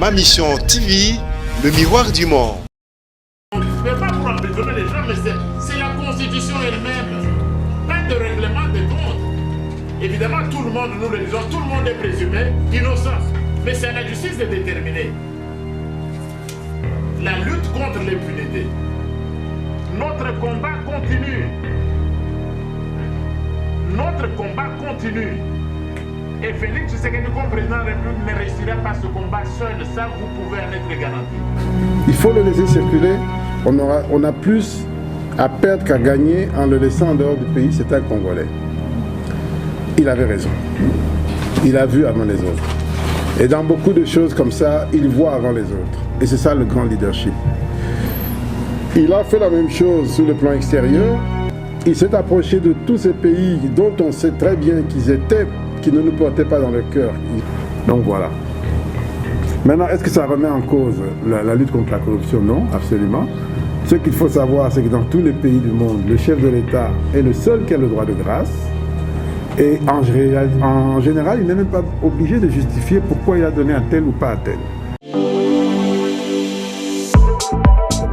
Ma Mission TV, le miroir du monde. On ne fait pas pour emprisonner les gens, mais c'est la Constitution elle-même. Pas de règlement de compte. Évidemment, tout le monde, nous le disons, tout le monde est présumé innocent. Mais c'est à la justice de déterminer. La lutte contre l'impunité. Notre combat continue. Notre combat continue. Et Félix Tshisekedi, comme président de la République, ne réussira pas ce combat seul. Ça, vous pouvez en être garanti. Il faut le laisser circuler. On a plus à perdre qu'à gagner en le laissant en dehors du pays. C'est un Congolais. Il avait raison. Il a vu avant les autres. Et dans beaucoup de choses comme ça, il voit avant les autres. Et c'est ça le grand leadership. Il a fait la même chose sur le plan extérieur. Il s'est approché de tous ces pays dont on sait très bien qu'ils ne nous portaient pas dans le cœur. Donc voilà. Maintenant, est-ce que ça remet en cause la lutte contre la corruption? Non, absolument. Ce qu'il faut savoir, c'est que dans tous les pays du monde, le chef de l'État est le seul qui a le droit de grâce. Et en général, il n'est même pas obligé de justifier pourquoi il a donné à tel ou pas à tel.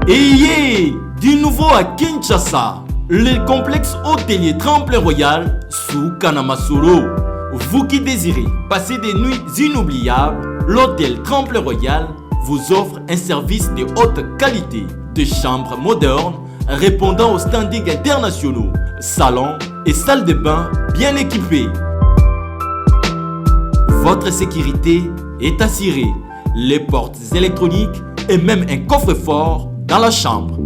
Et du nouveau à Kinshasa, le complexe hôtelier Tremplin Royal sous Kanamasolo. Vous qui désirez passer des nuits inoubliables, l'hôtel Tremplin Royal vous offre un service de haute qualité, de chambres modernes répondant aux standings internationaux, salons et salles de bain bien équipées. Votre sécurité est assurée, les portes électroniques et même un coffre-fort dans la chambre.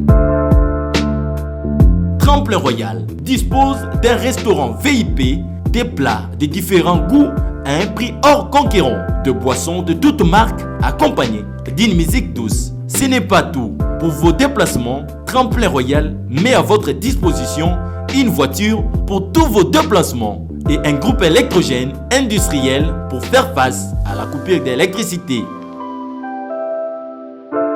Tremplin Royal dispose d'un restaurant VIP, des plats de différents goûts à un prix hors conquérant, de boissons de toutes marques accompagnées d'une musique douce. Ce n'est pas tout. Pour vos déplacements, Tremplin Royal met à votre disposition une voiture pour tous vos déplacements et un groupe électrogène industriel pour faire face à la coupure d'électricité.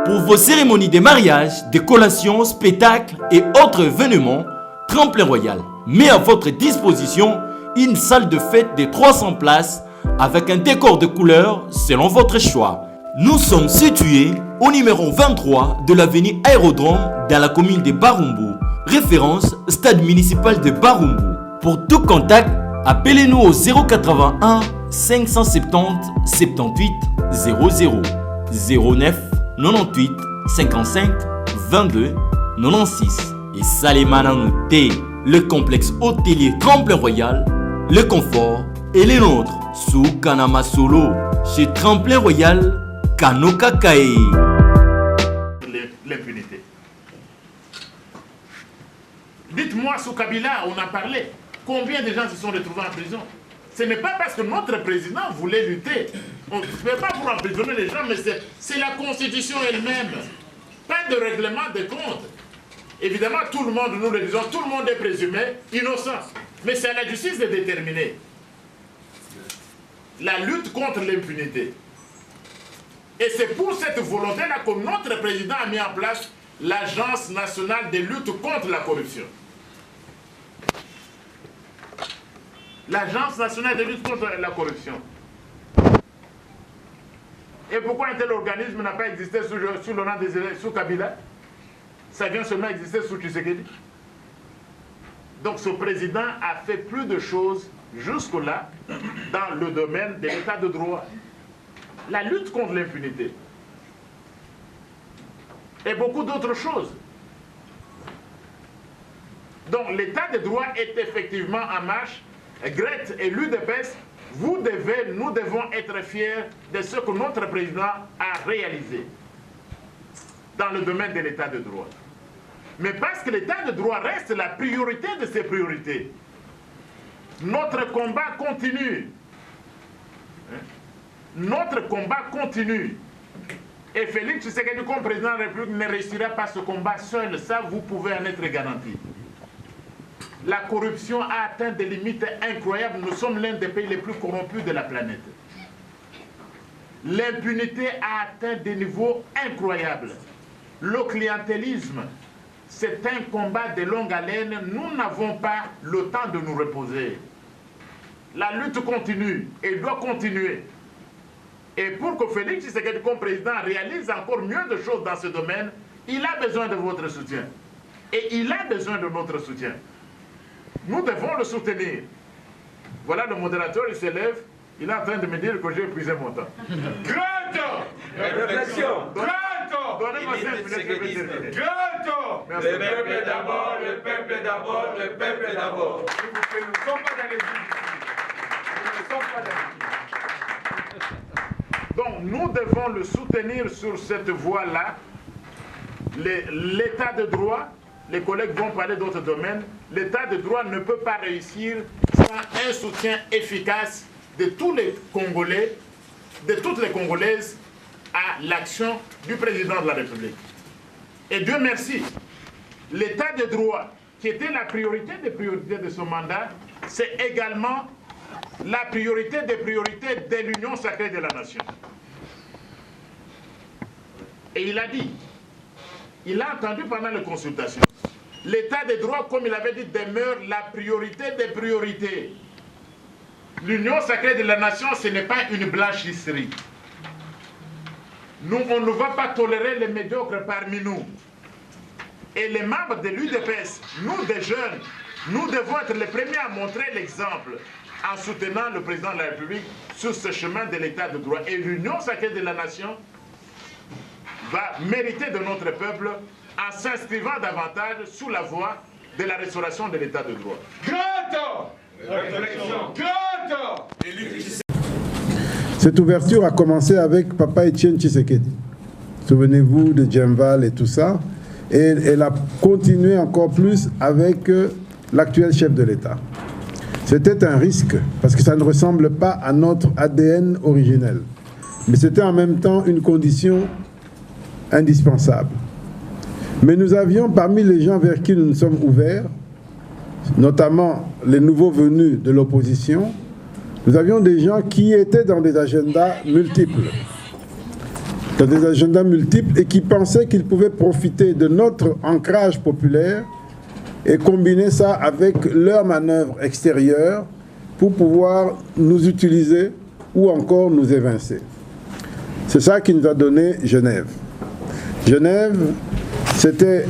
Pour vos cérémonies de mariage, de collations, spectacles et autres événements, Tremplin Royal met à votre disposition une salle de fête de 300 places avec un décor de couleurs selon votre choix. Nous sommes situés au numéro 23 de l'avenue Aérodrome dans la commune de Barumbu. Référence stade municipal de Barumbu. Pour tout contact, appelez-nous au 081 570 78 00 09 98 55 22 96. Et Salemananoute, le complexe hôtelier Tremplin Royal, le confort et les nôtres sous Kanamasolo chez Tremplin Royal Kanokakae. L'impunité. Dites-moi, sous Kabila, on a parlé. Combien de gens se sont retrouvés en prison? Ce n'est pas parce que notre président voulait lutter. On ne fait pas pour emprisonner les gens, mais c'est la Constitution elle-même. Pas de règlement de compte. Évidemment, tout le monde, nous le disons, tout le monde est présumé innocent. Mais c'est à la justice de déterminer. La lutte contre l'impunité. Et c'est pour cette volonté-là que notre président a mis en place l'Agence nationale de lutte contre la corruption. L'Agence nationale de lutte contre la corruption. Et pourquoi un tel organisme n'a pas existé sous le nom sous Kabila? Ça vient seulement exister sous Tshisekedi. Donc ce président a fait plus de choses jusque-là dans le domaine de l'état de droit. La lutte contre l'impunité. Et beaucoup d'autres choses. Donc l'état de droit est effectivement en marche. Grete et l'UDPS, nous devons être fiers de ce que notre président a réalisé dans le domaine de l'état de droit. Mais parce que l'état de droit reste la priorité de ses priorités, notre combat continue. Notre combat continue. Et Félix Tshisekedi, comme président de la République, ne réussira pas ce combat seul. Ça, vous pouvez en être garanti. La corruption a atteint des limites incroyables. Nous sommes l'un des pays les plus corrompus de la planète. L'impunité a atteint des niveaux incroyables. Le clientélisme, c'est un combat de longue haleine. Nous n'avons pas le temps de nous reposer. La lutte continue et doit continuer. Et pour que Félix Tshisekedi, comme président, réalise encore mieux de choses dans ce domaine, il a besoin de votre soutien. Et il a besoin de notre soutien. Nous devons le soutenir. Voilà, le modérateur, il s'élève. Il est en train de me dire que j'ai épuisé mon temps. Grand! Réflexion! Grand! Donnez-moi 5 minutes, je vais terminer. Grand! Merci. Le peuple d'abord, le peuple d'abord, le peuple d'abord. Nous ne sommes pas dans les Nous ne sommes pas dans les Donc, nous devons le soutenir sur cette voie-là. L'état de droit, les collègues vont parler d'autres domaines, l'état de droit ne peut pas réussir sans un soutien efficace de tous les Congolais, de toutes les Congolaises à l'action du président de la République. Et Dieu merci, l'état de droit, qui était la priorité des priorités de son mandat, c'est également la priorité des priorités de l'Union sacrée de la nation. Et il a dit, il a entendu pendant les consultations, l'état de droit, comme il avait dit, demeure la priorité des priorités. L'Union sacrée de la nation, ce n'est pas une blanchisserie. Nous, on ne va pas tolérer les médiocres parmi nous. Et les membres de l'UDPS, nous des jeunes, nous devons être les premiers à montrer l'exemple en soutenant le président de la République sur ce chemin de l'état de droit. Et l'Union sacrée de la nation va mériter de notre peuple en s'inscrivant davantage sous la voie de la restauration de l'état de droit. Cette ouverture a commencé avec Papa Etienne Tshisekedi. Souvenez-vous de Djemval et tout ça. Et elle a continué encore plus avec l'actuel chef de l'État. C'était un risque, parce que ça ne ressemble pas à notre ADN originel. Mais c'était en même temps une condition indispensable. Mais nous avions parmi les gens vers qui nous nous sommes ouverts, notamment les nouveaux venus de l'opposition, nous avions des gens qui étaient dans des agendas multiples. Et qui pensaient qu'ils pouvaient profiter de notre ancrage populaire et combiner ça avec leurs manœuvres extérieures pour pouvoir nous utiliser ou encore nous évincer. C'est ça qui nous a donné Genève. Genève, c'était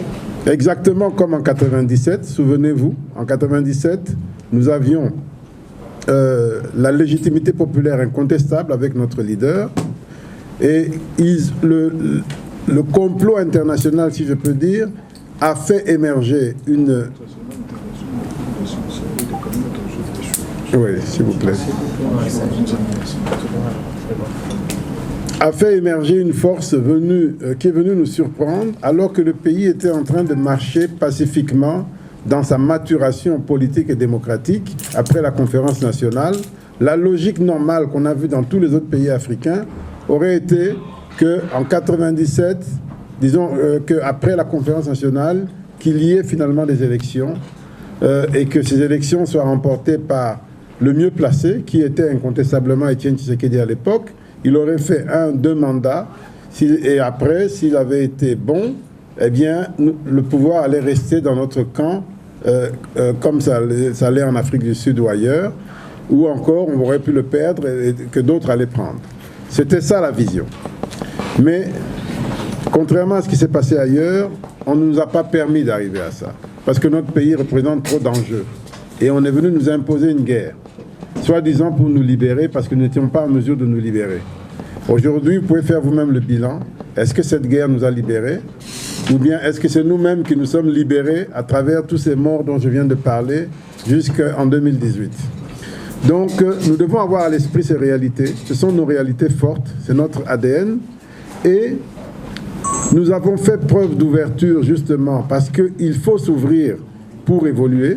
exactement comme en 97, souvenez-vous, en 97, nous avions la légitimité populaire incontestable avec notre leader, et le complot international, si je peux dire, a fait émerger une... Oui, s'il vous plaît. A fait émerger une force qui est venue nous surprendre alors que le pays était en train de marcher pacifiquement dans sa maturation politique et démocratique après la conférence nationale. La logique normale qu'on a vue dans tous les autres pays africains aurait été qu'en 97, disons qu'après la conférence nationale, qu'il y ait finalement des élections et que ces élections soient remportées par le mieux placé, qui était incontestablement Etienne Tshisekedi à l'époque. Il aurait fait 1-2 mandats, et après, s'il avait été bon, eh bien, le pouvoir allait rester dans notre camp, comme ça allait en Afrique du Sud ou ailleurs, ou encore on aurait pu le perdre et que d'autres allaient prendre. C'était ça la vision. Mais, contrairement à ce qui s'est passé ailleurs, on ne nous a pas permis d'arriver à ça, parce que notre pays représente trop d'enjeux. Et on est venu nous imposer une guerre, soi-disant pour nous libérer, parce que nous n'étions pas en mesure de nous libérer. Aujourd'hui, vous pouvez faire vous-même le bilan. Est-ce que cette guerre nous a libérés? Ou bien est-ce que c'est nous-mêmes qui nous sommes libérés à travers tous ces morts dont je viens de parler jusqu'en 2018? Donc, nous devons avoir à l'esprit ces réalités. Ce sont nos réalités fortes, c'est notre ADN. Et nous avons fait preuve d'ouverture justement parce qu'il faut s'ouvrir pour évoluer.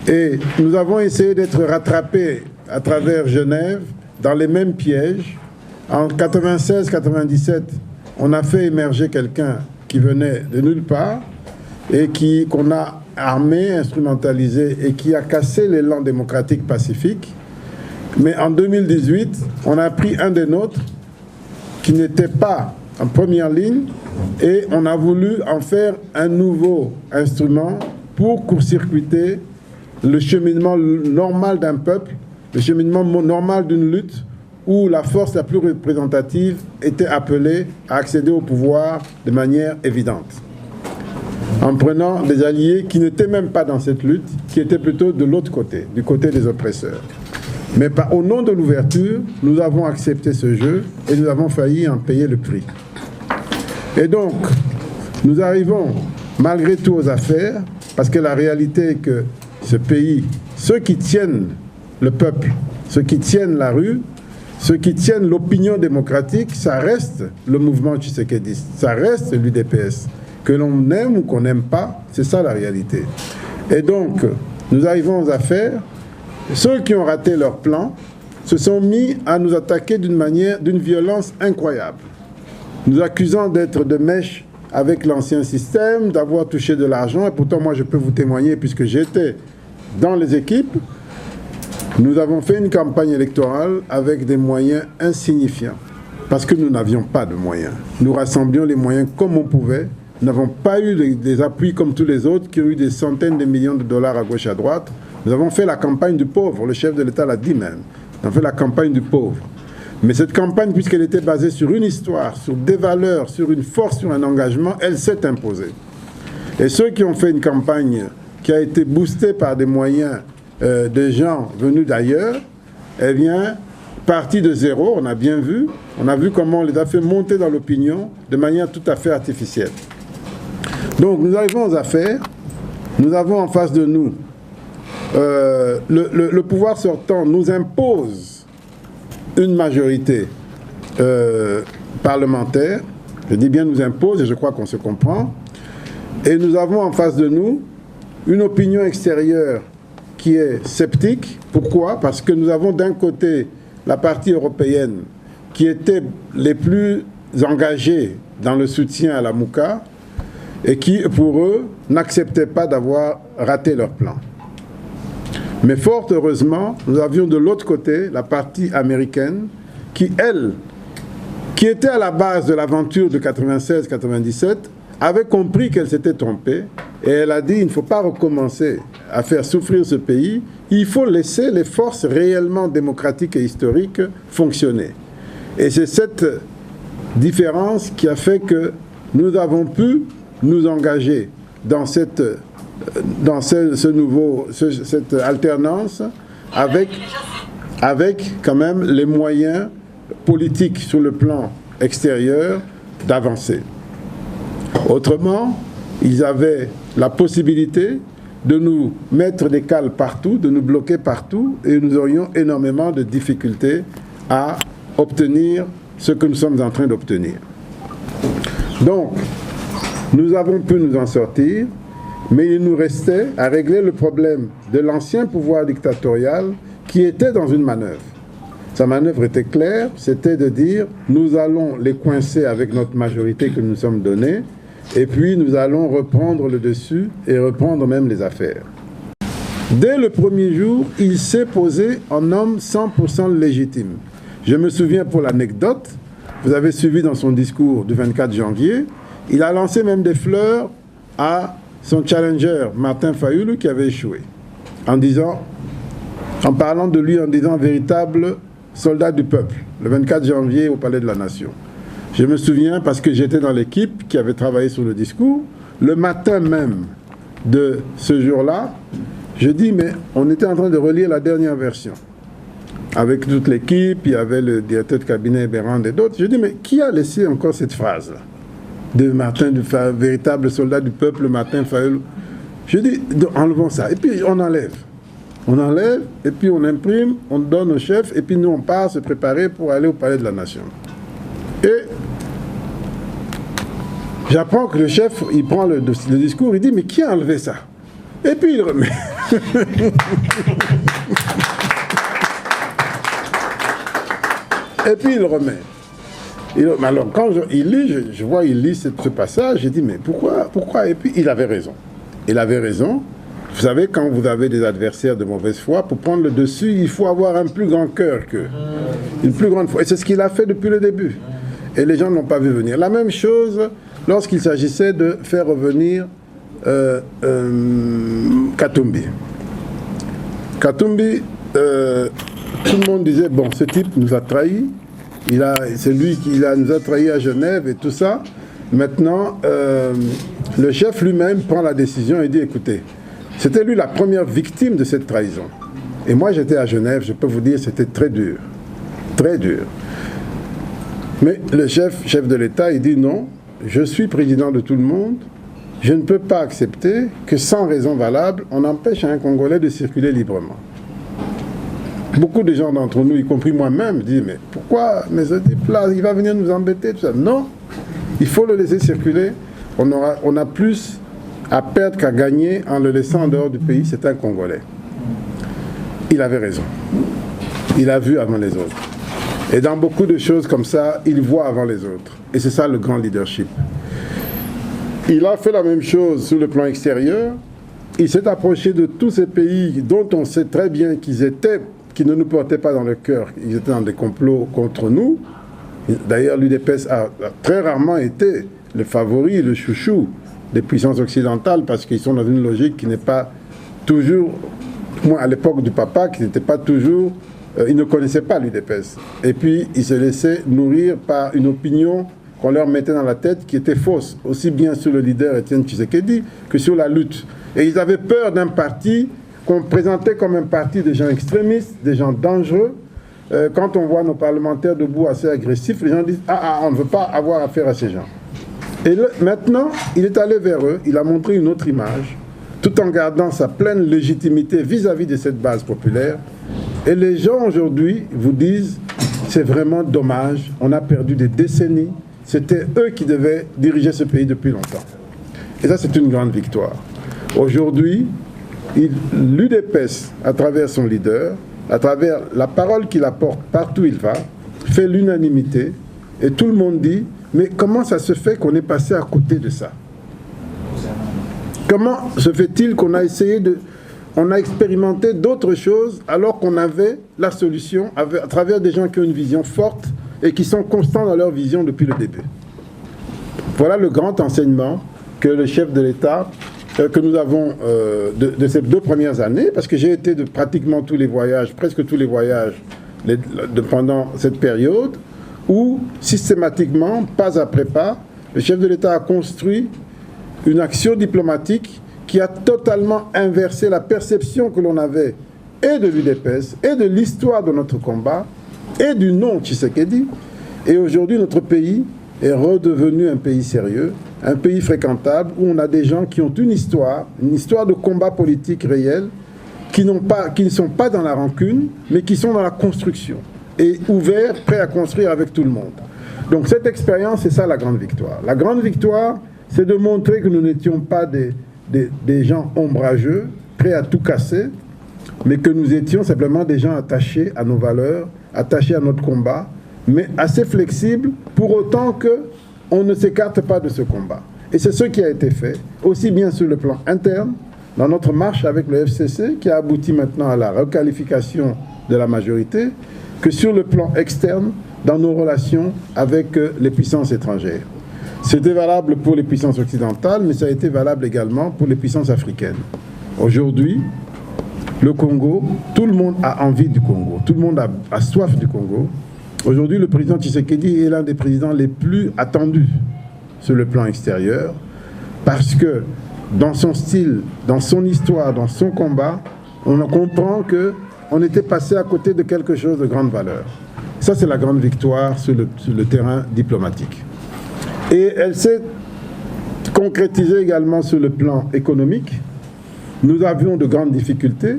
Et nous avons essayé d'être rattrapés à travers Genève dans les mêmes pièges. En 96-97, on a fait émerger quelqu'un qui venait de nulle part et qu'on a armé, instrumentalisé et qui a cassé l'élan démocratique pacifique. Mais en 2018, on a pris un des nôtres qui n'était pas en première ligne et on a voulu en faire un nouveau instrument pour court-circuiter le cheminement normal d'un peuple, le cheminement normal d'une lutte où la force la plus représentative était appelée à accéder au pouvoir de manière évidente, en prenant des alliés qui n'étaient même pas dans cette lutte, qui étaient plutôt de l'autre côté, du côté des oppresseurs. Mais au nom de l'ouverture, nous avons accepté ce jeu et nous avons failli en payer le prix. Et donc, nous arrivons malgré tout aux affaires, parce que la réalité est que ce pays, ceux qui tiennent le peuple, ceux qui tiennent la rue, ceux qui tiennent l'opinion démocratique, ça reste le mouvement tshisekédiste, ça reste l'UDPS. Que l'on aime ou qu'on n'aime pas, c'est ça la réalité. Et donc, nous arrivons aux affaires. Ceux qui ont raté leur plan se sont mis à nous attaquer d'une violence incroyable, nous accusant d'être de mèche avec l'ancien système, d'avoir touché de l'argent. Et pourtant, moi, je peux vous témoigner, puisque j'étais dans les équipes, nous avons fait une campagne électorale avec des moyens insignifiants, parce que nous n'avions pas de moyens. Nous rassemblions les moyens comme on pouvait. Nous n'avons pas eu des appuis comme tous les autres qui ont eu des centaines de millions de dollars à gauche et à droite. Nous avons fait la campagne du pauvre, le chef de l'État l'a dit même. Nous avons fait la campagne du pauvre. Mais cette campagne, puisqu'elle était basée sur une histoire, sur des valeurs, sur une force, sur un engagement, elle s'est imposée. Et ceux qui ont fait une campagne qui a été boostée par des moyens de gens venus d'ailleurs, eh bien, partis de zéro, on a bien vu, on a vu comment on les a fait monter dans l'opinion de manière tout à fait artificielle. Donc nous arrivons aux affaires, nous avons en face de nous le pouvoir sortant nous impose une majorité parlementaire, je dis bien nous impose et je crois qu'on se comprend, et nous avons en face de nous une opinion extérieure qui est sceptique. Pourquoi? Parce que nous avons d'un côté la partie européenne qui était les plus engagés dans le soutien à la Mouka et qui, pour eux, n'acceptaient pas d'avoir raté leur plan. Mais fort heureusement, nous avions de l'autre côté la partie américaine qui, elle, qui était à la base de l'aventure de 96-97, avait compris qu'elle s'était trompée et elle a dit il ne faut pas recommencer à faire souffrir ce pays, il faut laisser les forces réellement démocratiques et historiques fonctionner. Et c'est cette différence qui a fait que nous avons pu nous engager dans cette alternance avec quand même les moyens politiques sur le plan extérieur d'avancer. Autrement, ils avaient la possibilité de nous mettre des cales partout, de nous bloquer partout, et nous aurions énormément de difficultés à obtenir ce que nous sommes en train d'obtenir. Donc, nous avons pu nous en sortir, mais il nous restait à régler le problème de l'ancien pouvoir dictatorial qui était dans une manœuvre. Sa manœuvre était claire, c'était de dire nous allons les coincer avec notre majorité que nous sommes donnée, et puis nous allons reprendre le dessus et reprendre même les affaires. Dès le premier jour, il s'est posé en homme 100% légitime. Je me souviens pour l'anecdote, vous avez suivi dans son discours du 24 janvier, il a lancé même des fleurs à son challenger Martin Fayulu qui avait échoué, en parlant de lui en disant véritable soldat du peuple, le 24 janvier au Palais de la Nation. Je me souviens parce que j'étais dans l'équipe qui avait travaillé sur le discours. Le matin même de ce jour-là, je dis mais on était en train de relire la dernière version. Avec toute l'équipe, il y avait le directeur de cabinet Bérand et d'autres. Je dis mais qui a laissé encore cette phrase-là de Martin, véritable soldat du peuple, Martin Fayulu? Je dis enlevons ça. Et puis on enlève. On enlève et puis on imprime, on donne au chef et puis nous on part se préparer pour aller au Palais de la Nation. Et j'apprends que le chef, il prend le discours, il dit, mais qui a enlevé ça? Et puis il remet. Et puis il remet. Alors quand il lit, je vois, il lit ce passage, je dis, mais pourquoi? Et puis il avait raison. Il avait raison. Vous savez, quand vous avez des adversaires de mauvaise foi, pour prendre le dessus, il faut avoir un plus grand cœur qu'eux. Une plus grande foi. Et c'est ce qu'il a fait depuis le début. Et les gens n'ont pas vu venir. La même chose lorsqu'il s'agissait de faire revenir Katumbi. Katumbi, tout le monde disait, bon, ce type nous a trahis, c'est lui qui nous a trahis à Genève et tout ça. Maintenant, le chef lui-même prend la décision et dit, écoutez, c'était lui la première victime de cette trahison. Et moi, j'étais à Genève, je peux vous dire, c'était très dur. Très dur. Mais le chef de l'État, il dit non, je suis président de tout le monde, je ne peux pas accepter que sans raison valable, on empêche un Congolais de circuler librement. Beaucoup de gens d'entre nous, y compris moi-même, disent mais pourquoi ce type-là, il va venir nous embêter, tout ça. Non, il faut le laisser circuler. On a plus à perdre qu'à gagner en le laissant en dehors du pays, c'est un Congolais. Il avait raison. Il a vu avant les autres. Et dans beaucoup de choses comme ça, il voit avant les autres. Et c'est ça le grand leadership. Il a fait la même chose sur le plan extérieur. Il s'est approché de tous ces pays dont on sait très bien qu'ils ne nous portaient pas dans le cœur. Ils étaient dans des complots contre nous. D'ailleurs, l'UDPS a très rarement été le favori, le chouchou des puissances occidentales parce qu'ils sont dans une logique qui n'est pas toujours, moi à l'époque du papa, qui n'était pas toujours... ils ne connaissaient pas l'UDPS. Et puis, ils se laissaient nourrir par une opinion qu'on leur mettait dans la tête qui était fausse, aussi bien sur le leader Étienne Tshisekedi que sur la lutte. Et ils avaient peur d'un parti qu'on présentait comme un parti de gens extrémistes, des gens dangereux. Quand on voit nos parlementaires debout assez agressifs, les gens disent « Ah, on ne veut pas avoir affaire à ces gens ». Et maintenant, il est allé vers eux, il a montré une autre image, tout en gardant sa pleine légitimité vis-à-vis de cette base populaire. Et les gens aujourd'hui vous disent, c'est vraiment dommage, on a perdu des décennies, c'était eux qui devaient diriger ce pays depuis longtemps. Et ça, c'est une grande victoire. Aujourd'hui, l'UDPS, à travers son leader, à travers la parole qu'il apporte partout où il va, fait l'unanimité, et tout le monde dit, mais comment ça se fait qu'on est passé à côté de ça? Comment se fait-il qu'on a essayé de... On a expérimenté d'autres choses alors qu'on avait la solution à travers des gens qui ont une vision forte et qui sont constants dans leur vision depuis le début. Voilà le grand enseignement que le chef de l'État, que nous avons de ces 2 premières années, parce que j'ai été de pratiquement tous les voyages, presque tous les voyages pendant cette période, où systématiquement, pas après pas, le chef de l'État a construit une action diplomatique qui a totalement inversé la perception que l'on avait et de l'UDPS, et de l'histoire de notre combat, et du nom Tshisekedi. Et aujourd'hui, notre pays est redevenu un pays sérieux, un pays fréquentable, où on a des gens qui ont une histoire de combat politique réel, qui ne sont pas dans la rancune, mais qui sont dans la construction, et ouverts, prêts à construire avec tout le monde. Donc cette expérience, c'est ça la grande victoire. La grande victoire, c'est de montrer que nous n'étions pas des gens ombrageux, prêts à tout casser, mais que nous étions simplement des gens attachés à nos valeurs, attachés à notre combat, mais assez flexibles pour autant qu'on ne s'écarte pas de ce combat. Et c'est ce qui a été fait, aussi bien sur le plan interne, dans notre marche avec le FCC, qui a abouti maintenant à la requalification de la majorité, que sur le plan externe, dans nos relations avec les puissances étrangères. C'était valable pour les puissances occidentales, mais ça a été valable également pour les puissances africaines. Aujourd'hui, le Congo, tout le monde a envie du Congo, tout le monde a soif du Congo. Aujourd'hui, le président Tshisekedi est l'un des présidents les plus attendus sur le plan extérieur, parce que dans son style, dans son histoire, dans son combat, on comprend qu'on était passé à côté de quelque chose de grande valeur. Ça, c'est la grande victoire sur le terrain diplomatique. Et elle s'est concrétisée également sur le plan économique. Nous avions de grandes difficultés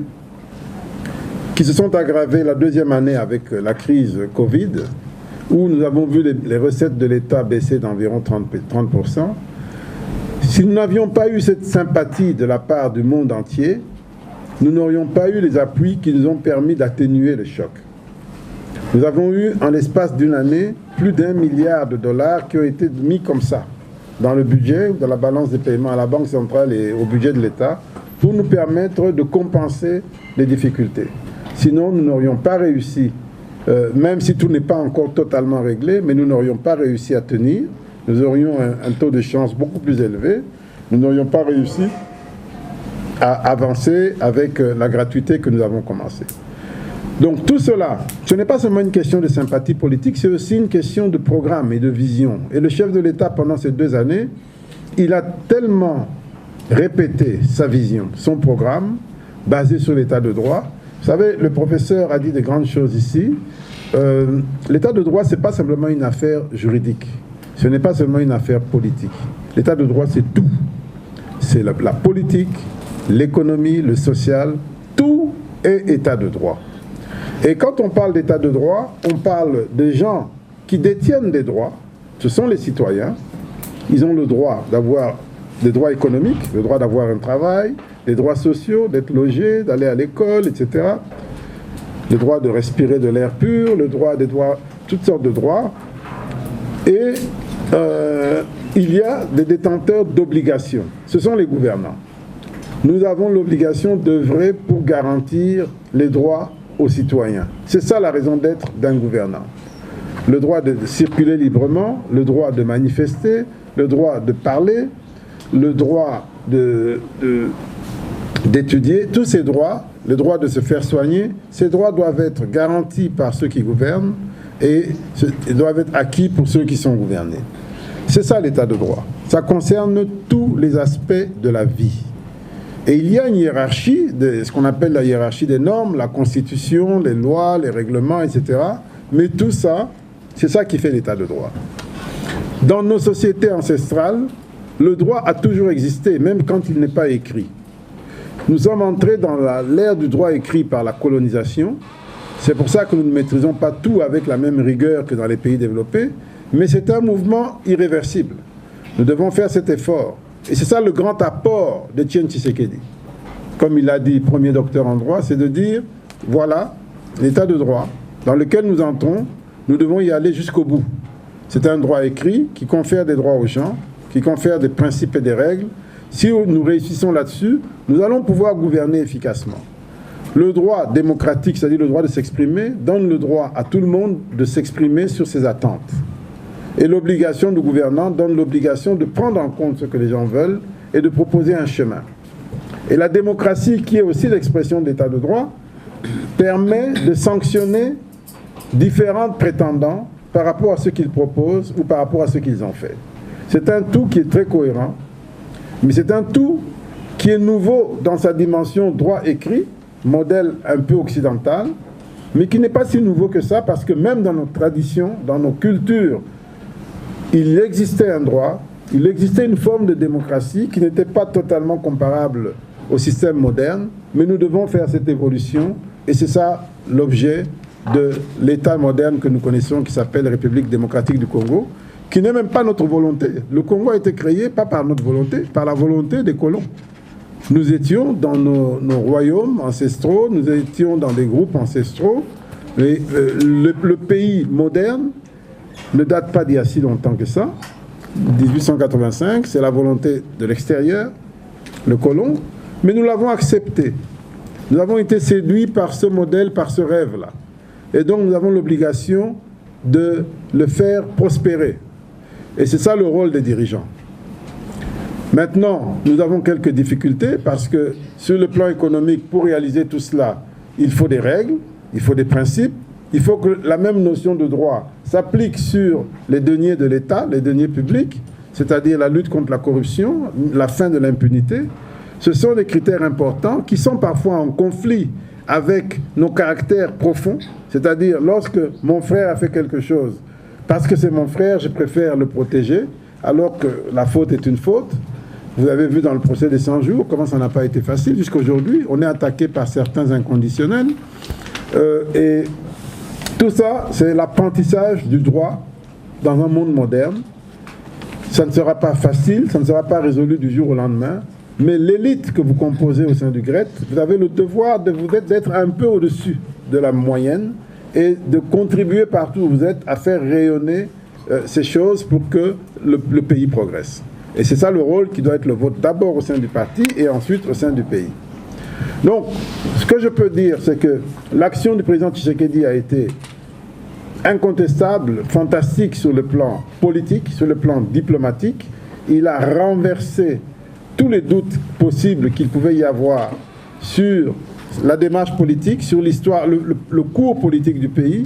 qui se sont aggravées la deuxième année avec la crise Covid, où nous avons vu les recettes de l'État baisser d'environ 30%. Si nous n'avions pas eu cette sympathie de la part du monde entier, nous n'aurions pas eu les appuis qui nous ont permis d'atténuer le choc. Nous avons eu, en l'espace d'une année, plus d'1 milliard de dollars qui ont été mis comme ça, dans le budget, dans la balance des paiements à la Banque centrale et au budget de l'État, pour nous permettre de compenser les difficultés. Sinon, nous n'aurions pas réussi, même si tout n'est pas encore totalement réglé, mais nous n'aurions pas réussi à tenir. Nous aurions un taux de chance beaucoup plus élevé. Nous n'aurions pas réussi à avancer avec la gratuité que nous avons commencé. Donc tout cela, ce n'est pas seulement une question de sympathie politique, c'est aussi une question de programme et de vision. Et le chef de l'État, pendant ces 2 années, il a tellement répété sa vision, son programme, basé sur l'état de droit. Vous savez, le professeur a dit de grandes choses ici. L'état de droit, ce n'est pas simplement une affaire juridique. Ce n'est pas seulement une affaire politique. L'état de droit, c'est tout. C'est la politique, l'économie, le social, tout est état de droit. Et quand on parle d'état de droit, on parle des gens qui détiennent des droits. Ce sont les citoyens. Ils ont le droit d'avoir des droits économiques, le droit d'avoir un travail, les droits sociaux, d'être logés, d'aller à l'école, etc. Le droit de respirer de l'air pur, le droit des droits, toutes sortes de droits. Et il y a des détenteurs d'obligations. Ce sont les gouvernants. Nous avons l'obligation d'œuvrer pour garantir les droits aux citoyens. C'est ça la raison d'être d'un gouvernant. Le droit de circuler librement, le droit de manifester, le droit de parler, le droit d'étudier, tous ces droits, le droit de se faire soigner, ces droits doivent être garantis par ceux qui gouvernent et doivent être acquis pour ceux qui sont gouvernés. C'est ça l'état de droit. Ça concerne tous les aspects de la vie. Et il y a une hiérarchie, ce qu'on appelle la hiérarchie des normes, la constitution, les lois, les règlements, etc. Mais tout ça, c'est ça qui fait l'état de droit. Dans nos sociétés ancestrales, le droit a toujours existé, même quand il n'est pas écrit. Nous sommes entrés dans l'ère du droit écrit par la colonisation. C'est pour ça que nous ne maîtrisons pas tout avec la même rigueur que dans les pays développés. Mais c'est un mouvement irréversible. Nous devons faire cet effort. Et c'est ça le grand apport d'Étienne Tshisekedi. Comme il l'a dit, premier docteur en droit, c'est de dire, voilà, l'état de droit dans lequel nous entrons, nous devons y aller jusqu'au bout. C'est un droit écrit qui confère des droits aux gens, qui confère des principes et des règles. Si nous réussissons là-dessus, nous allons pouvoir gouverner efficacement. Le droit démocratique, c'est-à-dire le droit de s'exprimer, donne le droit à tout le monde de s'exprimer sur ses attentes. Et l'obligation du gouvernant donne l'obligation de prendre en compte ce que les gens veulent et de proposer un chemin. Et la démocratie, qui est aussi l'expression de l'état de droit, permet de sanctionner différents prétendants par rapport à ce qu'ils proposent ou par rapport à ce qu'ils ont fait. C'est un tout qui est très cohérent, mais c'est un tout qui est nouveau dans sa dimension droit écrit, modèle un peu occidental, mais qui n'est pas si nouveau que ça, parce que même dans nos traditions, dans nos cultures, il existait un droit, il existait une forme de démocratie qui n'était pas totalement comparable au système moderne, mais nous devons faire cette évolution, et c'est ça l'objet de l'État moderne que nous connaissons, qui s'appelle République démocratique du Congo, qui n'est même pas notre volonté. Le Congo a été créé, pas par notre volonté, par la volonté des colons. Nous étions dans nos royaumes ancestraux, nous étions dans des groupes ancestraux, mais le pays moderne ne date pas d'il y a si longtemps que ça. 1885, c'est la volonté de l'extérieur, le colon, mais nous l'avons accepté. Nous avons été séduits par ce modèle, par ce rêve-là. Et donc nous avons l'obligation de le faire prospérer. Et c'est ça le rôle des dirigeants. Maintenant, nous avons quelques difficultés parce que sur le plan économique, pour réaliser tout cela, il faut des règles, il faut des principes, il faut que la même notion de droit s'applique sur les deniers de l'État, les deniers publics, c'est-à-dire la lutte contre la corruption, la fin de l'impunité. Ce sont des critères importants qui sont parfois en conflit avec nos caractères profonds, c'est-à-dire lorsque mon frère a fait quelque chose, parce que c'est mon frère, je préfère le protéger, alors que la faute est une faute. Vous avez vu dans le procès des 100 jours comment ça n'a pas été facile. Jusqu'aujourd'hui, on est attaqué par certains inconditionnels. Et tout ça, c'est l'apprentissage du droit dans un monde moderne. Ça ne sera pas facile, ça ne sera pas résolu du jour au lendemain. Mais l'élite que vous composez au sein du GRET, vous avez le devoir d'être un peu au-dessus de la moyenne et de contribuer partout où vous êtes à faire rayonner ces choses pour que le pays progresse. Et c'est ça le rôle qui doit être le vôtre, d'abord au sein du parti et ensuite au sein du pays. Donc, ce que je peux dire, c'est que l'action du président Tshisekedi a été incontestable, fantastique sur le plan politique, sur le plan diplomatique. Il a renversé tous les doutes possibles qu'il pouvait y avoir sur la démarche politique, sur l'histoire, le cours politique du pays.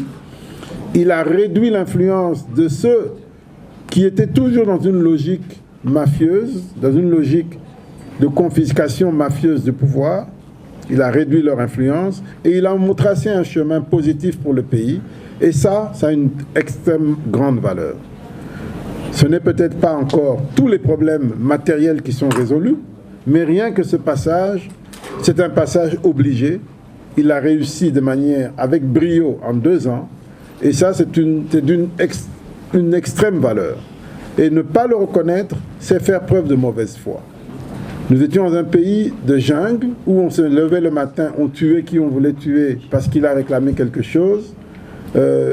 Il a réduit l'influence de ceux qui étaient toujours dans une logique mafieuse, dans une logique de confiscation mafieuse de pouvoir. Il a réduit leur influence et il a tracé un chemin positif pour le pays. Et ça a une extrême grande valeur. Ce n'est peut-être pas encore tous les problèmes matériels qui sont résolus, mais rien que ce passage, c'est un passage obligé. Il a réussi de manière avec brio en 2 ans. Et ça, c'est d'une extrême valeur. Et ne pas le reconnaître, c'est faire preuve de mauvaise foi. Nous étions dans un pays de jungle où on se levait le matin, on tuait qui on voulait tuer parce qu'il a réclamé quelque chose,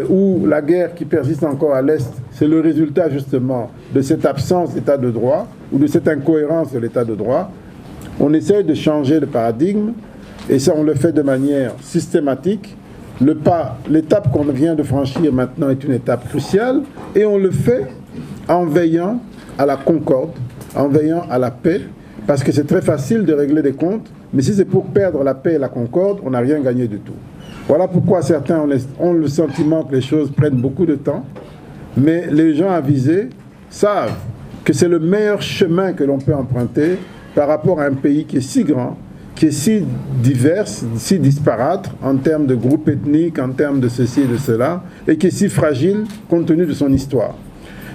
où la guerre qui persiste encore à l'Est, c'est le résultat justement de cette absence d'état de droit ou de cette incohérence de l'état de droit. On essaie de changer le paradigme et ça on le fait de manière systématique. L'étape qu'on vient de franchir maintenant est une étape cruciale et on le fait en veillant à la concorde, en veillant à la paix, parce que c'est très facile de régler des comptes, mais si c'est pour perdre la paix et la concorde, on n'a rien gagné du tout. Voilà pourquoi certains ont le sentiment que les choses prennent beaucoup de temps, mais les gens avisés savent que c'est le meilleur chemin que l'on peut emprunter par rapport à un pays qui est si grand, qui est si divers, si disparate en termes de groupes ethniques, en termes de ceci et de cela, et qui est si fragile compte tenu de son histoire.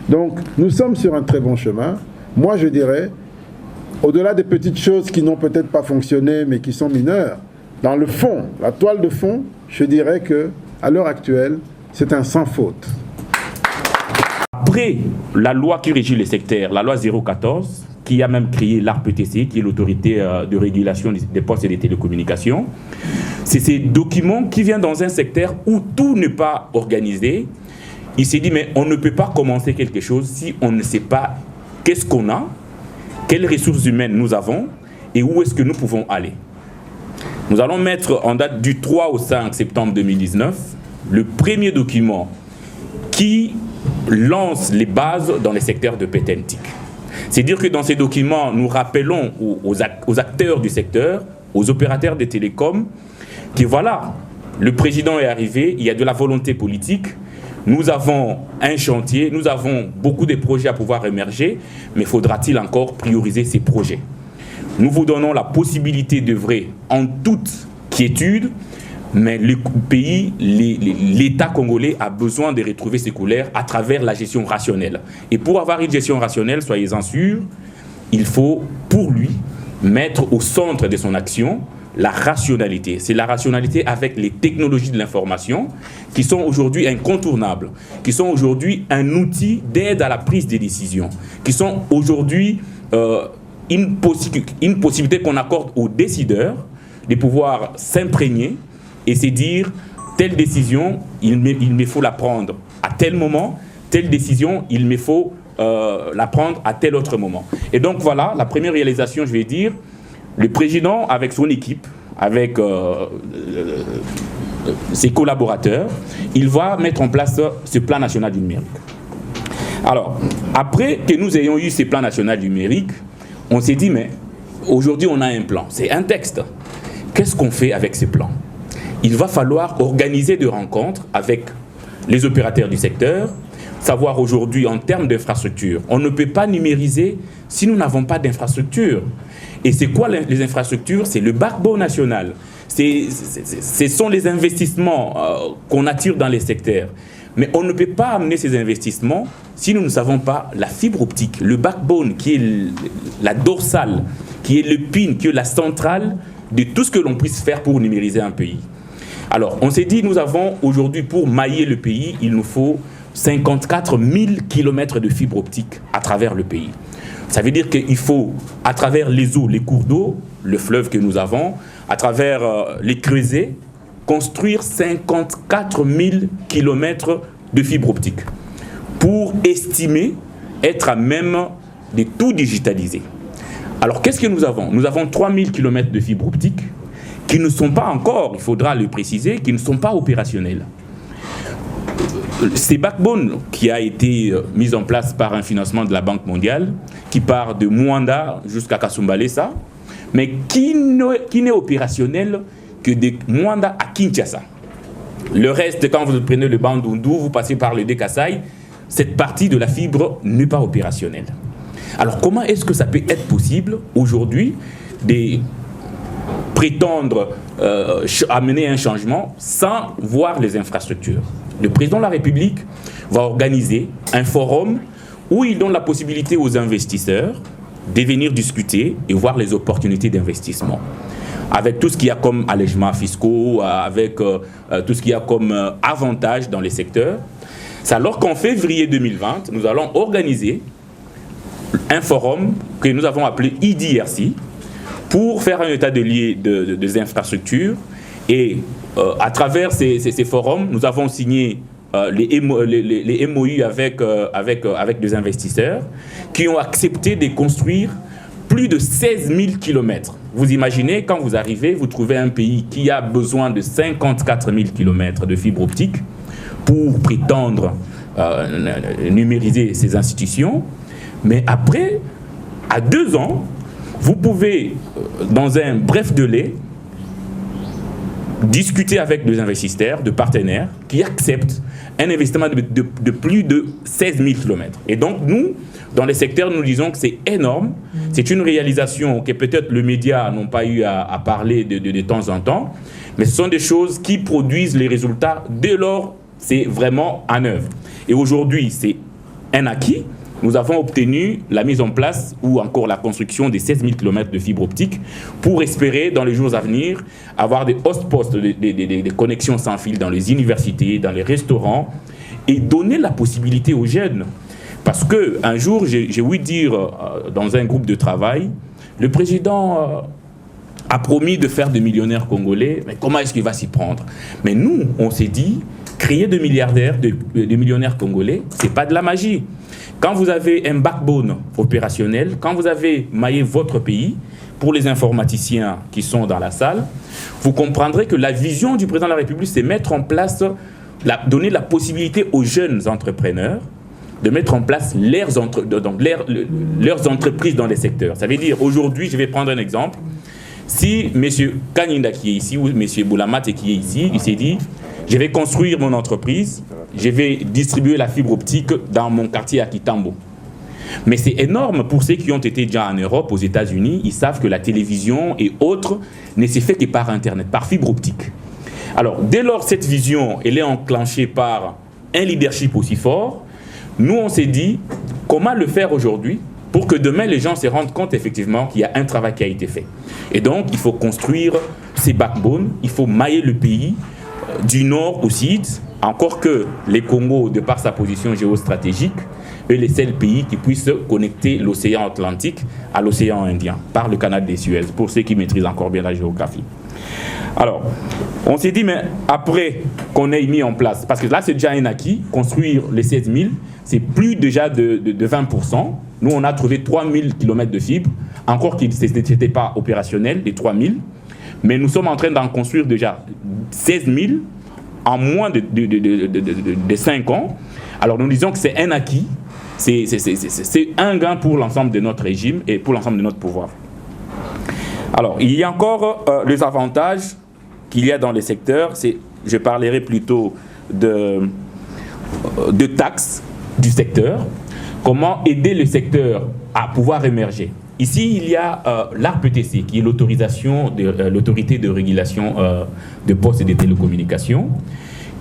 Donc, nous sommes sur un très bon chemin. Moi, je dirais, au-delà des petites choses qui n'ont peut-être pas fonctionné, mais qui sont mineures, dans le fond, la toile de fond, je dirais que, à l'heure actuelle, c'est un sans faute. Après la loi qui régit les secteurs, la loi 014, qui a même créé l'ARPTC, qui est l'autorité de régulation des postes et des télécommunications, c'est ces documents qui viennent dans un secteur où tout n'est pas organisé. Il s'est dit, mais on ne peut pas commencer quelque chose si on ne sait pas qu'est-ce qu'on a, quelles ressources humaines nous avons et où est-ce que nous pouvons aller. Nous allons mettre en date du 3 au 5 septembre 2019 le premier document qui lance les bases dans les secteurs de pétentique. C'est dire que dans ces documents, nous rappelons aux acteurs du secteur, aux opérateurs des télécoms, que voilà, le président est arrivé, il y a de la volonté politique, nous avons un chantier, nous avons beaucoup de projets à pouvoir émerger, mais faudra-t-il encore prioriser ces projets? Nous vous donnons la possibilité d'œuvrer en toute quiétude, mais le pays, l'État congolais a besoin de retrouver ses couleurs à travers la gestion rationnelle. Et pour avoir une gestion rationnelle, soyez-en sûrs, il faut pour lui mettre au centre de son action la rationalité. C'est la rationalité avec les technologies de l'information qui sont aujourd'hui incontournables, qui sont aujourd'hui un outil d'aide à la prise des décisions, qui sont aujourd'hui une possibilité qu'on accorde aux décideurs de pouvoir s'imprégner et c'est dire, telle décision, il me faut la prendre à tel moment, telle décision, il me faut la prendre à tel autre moment. Et donc voilà, la première réalisation, je vais dire, le président avec son équipe, avec ses collaborateurs, il va mettre en place ce plan national du numérique. Alors, après que nous ayons eu ce plan national du numérique, on s'est dit, mais aujourd'hui on a un plan, c'est un texte. Qu'est-ce qu'on fait avec ce plan? Il va falloir organiser des rencontres avec les opérateurs du secteur, savoir aujourd'hui en termes d'infrastructures. On ne peut pas numériser si nous n'avons pas d'infrastructures. Et c'est quoi les infrastructures? C'est le backbone national. Ce sont les investissements qu'on attire dans les secteurs. Mais on ne peut pas amener ces investissements si nous ne savons pas la fibre optique, le backbone qui est la dorsale, qui est le pin, qui est la centrale de tout ce que l'on puisse faire pour numériser un pays. Alors, on s'est dit, nous avons aujourd'hui, pour mailler le pays, il nous faut 54 000 km de fibre optique à travers le pays. Ça veut dire qu'il faut, à travers les eaux, les cours d'eau, le fleuve que nous avons, à travers les creusets, construire 54 000 km de fibre optique pour estimer être à même de tout digitaliser. Alors, qu'est-ce que nous avons? Nous avons 3 000 km de fibre optique qui ne sont pas encore, il faudra le préciser, qui ne sont pas opérationnels. C'est Backbone qui a été mis en place par un financement de la Banque mondiale, qui part de Mwanda jusqu'à Kasumbalesa, mais qui n'est opérationnel que des Mwanda à Kinshasa. Le reste, quand vous prenez le Bandundu, vous passez par le Dekasai, cette partie de la fibre n'est pas opérationnelle. Alors comment est-ce que ça peut être possible aujourd'hui de prétendre amener un changement sans voir les infrastructures? Le président de la République va organiser un forum où il donne la possibilité aux investisseurs de venir discuter et voir les opportunités d'investissement. Avec tout ce qu'il y a comme allègements fiscaux, avec tout ce qu'il y a comme avantages dans les secteurs. C'est alors qu'en février 2020, nous allons organiser un forum que nous avons appelé IDRC pour faire un état de lieu des infrastructures. Et à travers ces forums, nous avons signé les MOU avec des investisseurs qui ont accepté de construire plus de 16 000 km. Vous imaginez, quand vous arrivez, vous trouvez un pays qui a besoin de 54 000 km de fibre optique pour prétendre numériser ses institutions. Mais après, à 2 ans, vous pouvez, dans un bref délai, discuter avec des investisseurs, de partenaires qui acceptent un investissement de plus de 16 000 km. Et donc, nous, dans les secteurs, nous disons que c'est énorme. C'est une réalisation que peut-être les médias n'ont pas eu à parler de temps en temps, mais ce sont des choses qui produisent les résultats dès lors c'est vraiment en œuvre. Et aujourd'hui, c'est un acquis. Nous avons obtenu la mise en place ou encore la construction des 16 000 km de fibre optique pour espérer, dans les jours à venir, avoir des host-posts, des connexions sans fil dans les universités, dans les restaurants et donner la possibilité aux jeunes. Parce qu'un jour, j'ai ouï dire dans un groupe de travail, le président a promis de faire des millionnaires congolais, mais comment est-ce qu'il va s'y prendre? Mais nous, on s'est dit, créer des milliardaires, des millionnaires congolais, ce n'est pas de la magie. Quand vous avez un backbone opérationnel, quand vous avez maillé votre pays, pour les informaticiens qui sont dans la salle, vous comprendrez que la vision du président de la République, c'est mettre en place, donner la possibilité aux jeunes entrepreneurs de mettre en place leurs entreprises dans les secteurs. Ça veut dire, aujourd'hui, je vais prendre un exemple. Si M. Kanyinda qui est ici, ou M. Boulamate qui est ici, il s'est dit, je vais construire mon entreprise, je vais distribuer la fibre optique dans mon quartier à Kitambo. Mais c'est énorme pour ceux qui ont été déjà en Europe, aux États-Unis, ils savent que la télévision et autres ne se fait que par Internet, par fibre optique. Alors, dès lors, cette vision, elle est enclenchée par un leadership aussi fort. Nous, on s'est dit, comment le faire aujourd'hui pour que demain, les gens se rendent compte effectivement qu'il y a un travail qui a été fait. Et donc, il faut construire ces backbones, il faut mailler le pays du nord au sud, encore que les Congos, de par sa position géostratégique, est le seul pays qui puisse connecter l'océan Atlantique à l'océan Indien, par le canal des Suez, pour ceux qui maîtrisent encore bien la géographie. Alors, on s'est dit, mais après qu'on ait mis en place, parce que là c'est déjà un acquis, construire les 16 000, c'est plus déjà de 20%. Nous, on a trouvé 3 000 km de fibre, encore qu'il n'était pas opérationnel, les 3 000, mais nous sommes en train d'en construire déjà 16 000 en moins de 5 ans. Alors nous disons que c'est un acquis, c'est un gain pour l'ensemble de notre régime et pour l'ensemble de notre pouvoir. Alors, il y a encore les avantages qu'il y a dans les secteurs. Je parlerai plutôt de taxes du secteur. Comment aider le secteur à pouvoir émerger. Ici, il y a l'ARPTC, qui est l'autorisation de l'autorité de régulation de postes et des télécommunications,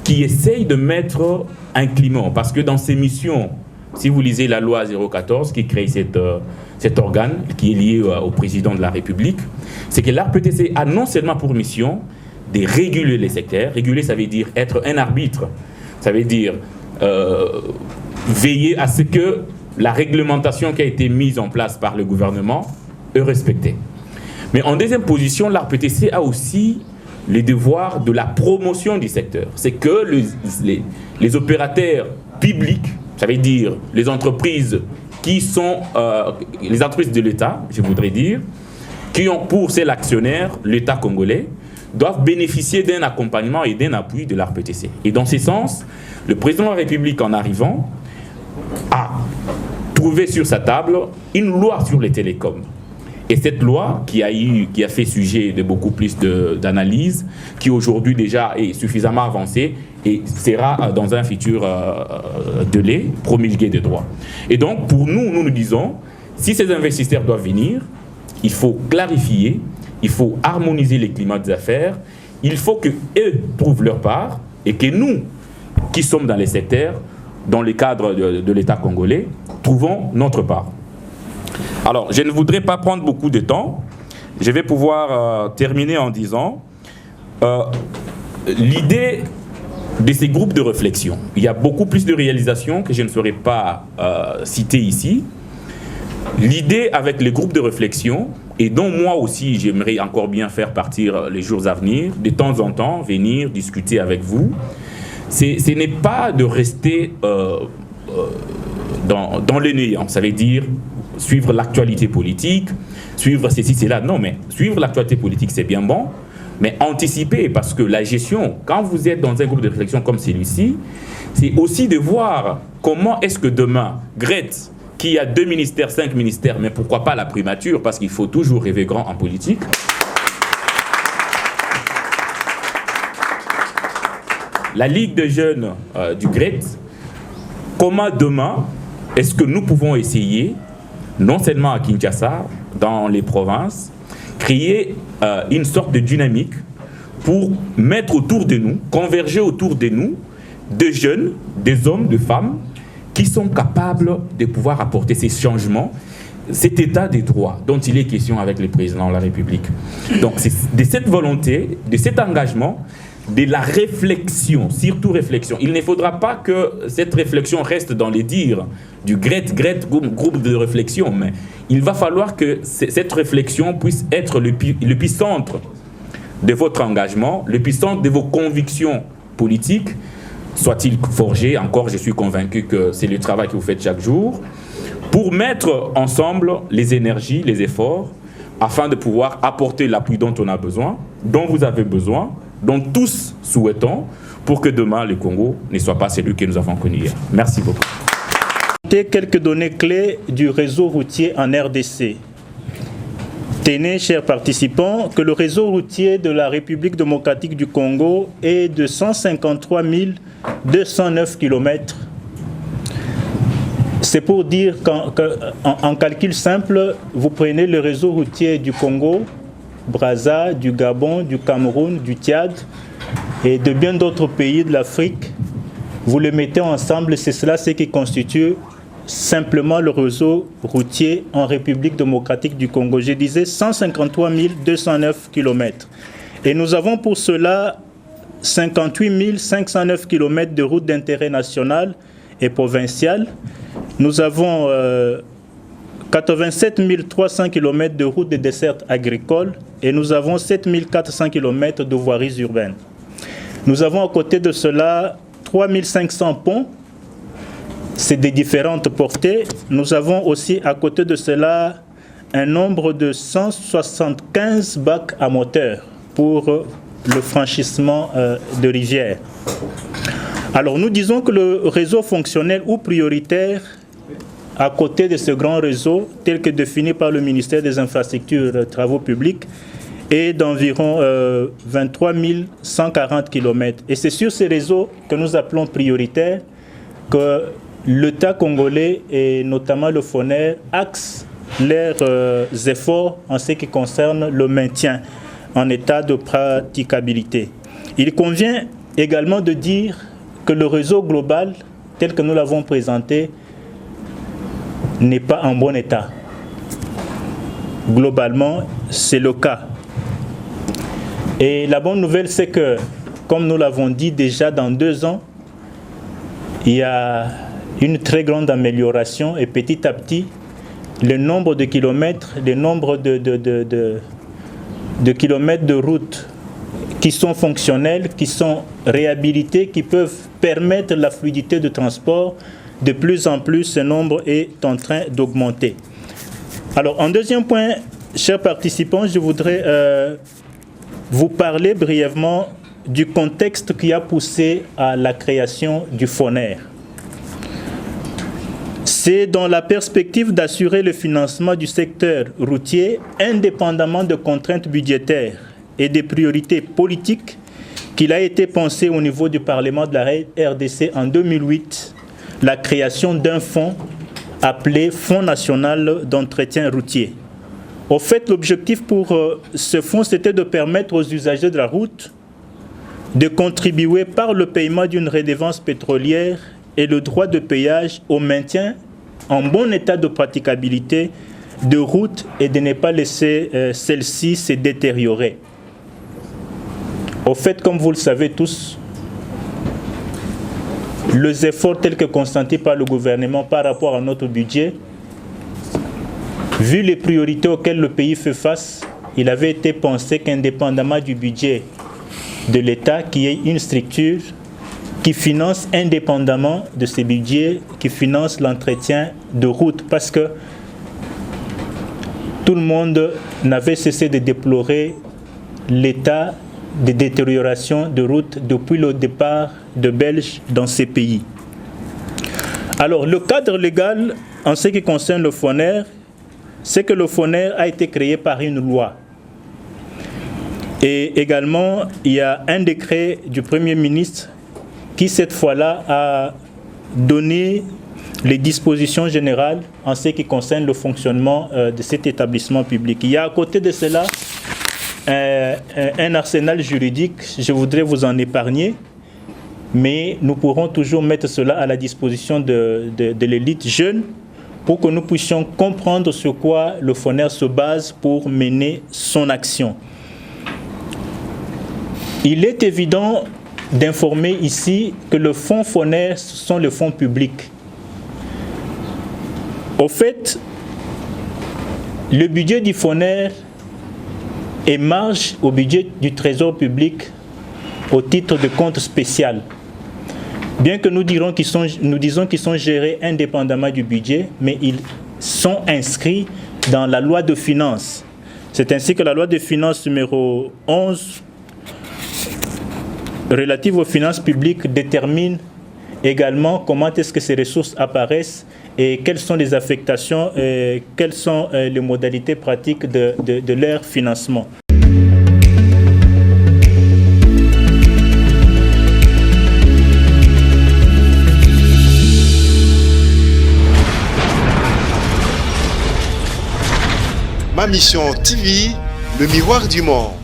qui essaye de mettre un climat. Parce que dans ses missions, si vous lisez la loi 014 qui crée cet organe qui est lié au président de la République, c'est que l'ARPTC a non seulement pour mission de réguler les secteurs. Réguler, ça veut dire être un arbitre. Ça veut dire veiller à ce que la réglementation qui a été mise en place par le gouvernement est respectée. Mais en deuxième position, l'ARPTC a aussi les devoirs de la promotion du secteur. C'est que les opérateurs publics, ça veut dire les entreprises qui sont les entreprises de l'État, je voudrais dire, qui ont pour seul actionnaire l'État congolais, doivent bénéficier d'un accompagnement et d'un appui de l'ARPTC. Et dans ce sens, le président de la République, en arrivant, a trouvé sur sa table une loi sur les télécoms. Et cette loi qui a fait sujet de beaucoup plus d'analyses, qui aujourd'hui déjà est suffisamment avancée et sera dans un futur délai promulguée de droit. Et donc pour nous disons, si ces investisseurs doivent venir, il faut clarifier, il faut harmoniser les climats des affaires, il faut qu'eux trouvent leur part et que nous, qui sommes dans les secteurs, dans le cadre de l'État congolais, trouvons notre part. Alors, je ne voudrais pas prendre beaucoup de temps. Je vais pouvoir terminer en disant l'idée de ces groupes de réflexion. Il y a beaucoup plus de réalisations que je ne saurais pas citer ici. L'idée avec les groupes de réflexion, et dont moi aussi j'aimerais encore bien faire partir les jours à venir, de temps en temps venir discuter avec vous, ce n'est pas de rester dans le néant. Ça veut dire suivre l'actualité politique, suivre ceci, cela. Non, mais suivre l'actualité politique, c'est bien bon, mais anticiper, parce que la gestion, quand vous êtes dans un groupe de réflexion comme celui-ci, c'est aussi de voir comment est-ce que demain, Grete, qui a 2 ministères, 5 ministères, mais pourquoi pas la primature, parce qu'il faut toujours rêver grand en politique. La Ligue des jeunes du Grete, comment demain est-ce que nous pouvons essayer, non seulement à Kinshasa, dans les provinces, créer une sorte de dynamique pour mettre autour de nous, converger autour de nous, des jeunes, des hommes, des femmes, qui sont capables de pouvoir apporter ces changements, cet état des droits dont il est question avec le président de la République. Donc c'est de cette volonté, de cet engagement, de la réflexion, surtout réflexion. Il ne faudra pas que cette réflexion reste dans les dires du Grete groupe de réflexion, mais il va falloir que cette réflexion puisse être l'épicentre de votre engagement, l'épicentre de vos convictions politiques, soit-il forgé, encore je suis convaincu que c'est le travail que vous faites chaque jour, pour mettre ensemble les énergies, les efforts, afin de pouvoir apporter l'appui dont on a besoin, dont vous avez besoin, dont tous souhaitons, pour que demain le Congo ne soit pas celui que nous avons connu hier. Merci beaucoup. Quelques données clés du réseau routier en RDC. Tenez, chers participants, que le réseau routier de la République démocratique du Congo est de 153 209 km. C'est pour dire qu'en calcul simple, vous prenez le réseau routier du Congo, Brazza, du Gabon, du Cameroun, du Tchad et de bien d'autres pays de l'Afrique, vous les mettez ensemble, c'est cela ce qui constitue simplement le réseau routier en République démocratique du Congo. Je disais 153 209 km. Et nous avons pour cela 58 509 km de routes d'intérêt national et provincial. Nous avons 87 300 km de routes de desserte agricole et nous avons 7 400 km de voiries urbaines. Nous avons à côté de cela 3 500 ponts, c'est des différentes portées. Nous avons aussi à côté de cela un nombre de 175 bacs à moteur pour le franchissement de rivières. Alors nous disons que le réseau fonctionnel ou prioritaire à côté de ce grand réseau, tel que défini par le ministère des Infrastructures et Travaux publics, est d'environ 23 140 km. Et c'est sur ces réseaux que nous appelons prioritaires que l'État congolais et notamment le FONER axent leurs efforts en ce qui concerne le maintien en état de praticabilité. Il convient également de dire que le réseau global, tel que nous l'avons présenté, n'est pas en bon état. Globalement, c'est le cas. Et la bonne nouvelle, c'est que, comme nous l'avons dit déjà dans 2 ans, il y a une très grande amélioration et petit à petit, le nombre de kilomètres, le nombre de kilomètres de routes qui sont fonctionnels, qui sont réhabilités, qui peuvent permettre la fluidité de transport, de plus en plus, ce nombre est en train d'augmenter. Alors, en deuxième point, chers participants, je voudrais vous parler brièvement du contexte qui a poussé à la création du FONER. C'est dans la perspective d'assurer le financement du secteur routier indépendamment de contraintes budgétaires et des priorités politiques qu'il a été pensé au niveau du Parlement de la RDC en 2008 la création d'un fonds appelé Fonds national d'entretien routier. Au fait, l'objectif pour ce fonds, c'était de permettre aux usagers de la route de contribuer par le paiement d'une redevance pétrolière et le droit de péage au maintien en bon état de praticabilité de routes et de ne pas laisser celle-ci se détériorer. Au fait, comme vous le savez tous, les efforts tels que consentis par le gouvernement par rapport à notre budget, vu les priorités auxquelles le pays fait face, il avait été pensé qu'indépendamment du budget de l'État, qu'il y ait une structure qui finance indépendamment de ces budgets, qui finance l'entretien de routes, parce que tout le monde n'avait cessé de déplorer l'état de détérioration de routes depuis le départ de Belges dans ces pays. Alors, le cadre légal en ce qui concerne le FONER, c'est que le FONER a été créé par une loi. Et également, il y a un décret du Premier ministre qui, cette fois-là, a donné les dispositions générales en ce qui concerne le fonctionnement de cet établissement public. Il y a à côté de cela un arsenal juridique, je voudrais vous en épargner, mais nous pourrons toujours mettre cela à la disposition de l'élite jeune pour que nous puissions comprendre sur quoi le FONER se base pour mener son action. Il est évident d'informer ici que le fonds FONER, ce sont les fonds publics. Au fait, le budget du FONER émarge au budget du Trésor public au titre de compte spécial. Bien que nous disons qu'ils sont gérés indépendamment du budget, mais ils sont inscrits dans la loi de finances. C'est ainsi que la loi de finances numéro 11 relative aux finances publiques détermine également comment est-ce que ces ressources apparaissent et quelles sont les affectations, quelles sont les modalités pratiques de leur financement. Ma Mission TV, le miroir du monde.